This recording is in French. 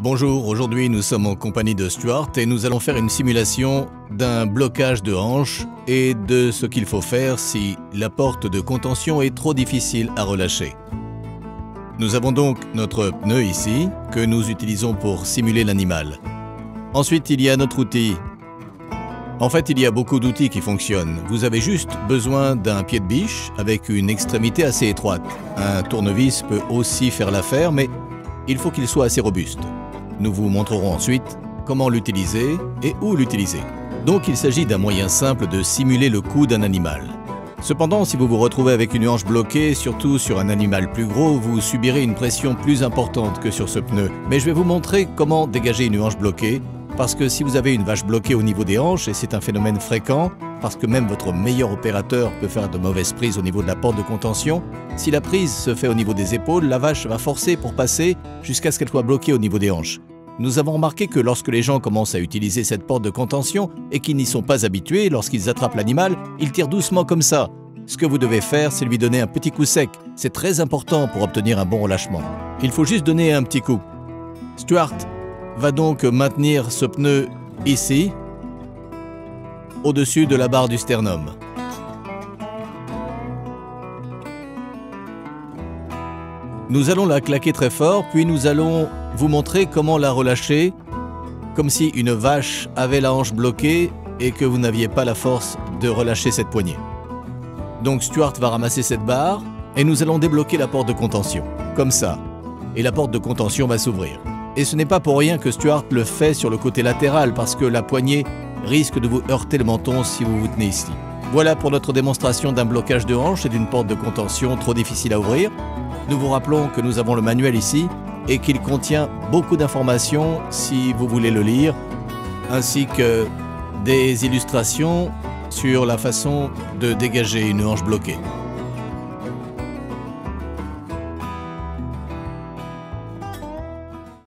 Bonjour, aujourd'hui nous sommes en compagnie de Stuart et nous allons faire une simulation d'un blocage de hanche et de ce qu'il faut faire si la porte de contention est trop difficile à relâcher. Nous avons donc notre pneu ici que nous utilisons pour simuler l'animal. Ensuite, il y a notre outil. En fait, il y a beaucoup d'outils qui fonctionnent. Vous avez juste besoin d'un pied de biche avec une extrémité assez étroite. Un tournevis peut aussi faire l'affaire, mais il faut qu'il soit assez robuste. Nous vous montrerons ensuite comment l'utiliser et où l'utiliser. Donc il s'agit d'un moyen simple de simuler le coup d'un animal. Cependant, si vous vous retrouvez avec une hanche bloquée, surtout sur un animal plus gros, vous subirez une pression plus importante que sur ce pneu. Mais je vais vous montrer comment dégager une hanche bloquée, parce que si vous avez une vache bloquée au niveau des hanches, et c'est un phénomène fréquent, parce que même votre meilleur opérateur peut faire de mauvaises prises au niveau de la porte de contention, si la prise se fait au niveau des épaules, la vache va forcer pour passer jusqu'à ce qu'elle soit bloquée au niveau des hanches. Nous avons remarqué que lorsque les gens commencent à utiliser cette porte de contention et qu'ils n'y sont pas habitués, lorsqu'ils attrapent l'animal, ils tirent doucement comme ça. Ce que vous devez faire, c'est lui donner un petit coup sec. C'est très important pour obtenir un bon relâchement. Il faut juste donner un petit coup. Stuart va donc maintenir ce pneu ici, au-dessus de la barre du sternum. Nous allons la claquer très fort, puis nous allons vous montrer comment la relâcher, comme si une vache avait la hanche bloquée et que vous n'aviez pas la force de relâcher cette poignée. Donc Stuart va ramasser cette barre et nous allons débloquer la porte de contention, comme ça. Et la porte de contention va s'ouvrir. Et ce n'est pas pour rien que Stuart le fait sur le côté latéral, parce que la poignée risque de vous heurter le menton si vous vous tenez ici. Voilà pour notre démonstration d'un blocage de hanche et d'une porte de contention trop difficile à ouvrir. Nous vous rappelons que nous avons le manuel ici et qu'il contient beaucoup d'informations si vous voulez le lire, ainsi que des illustrations sur la façon de dégager une hanche bloquée.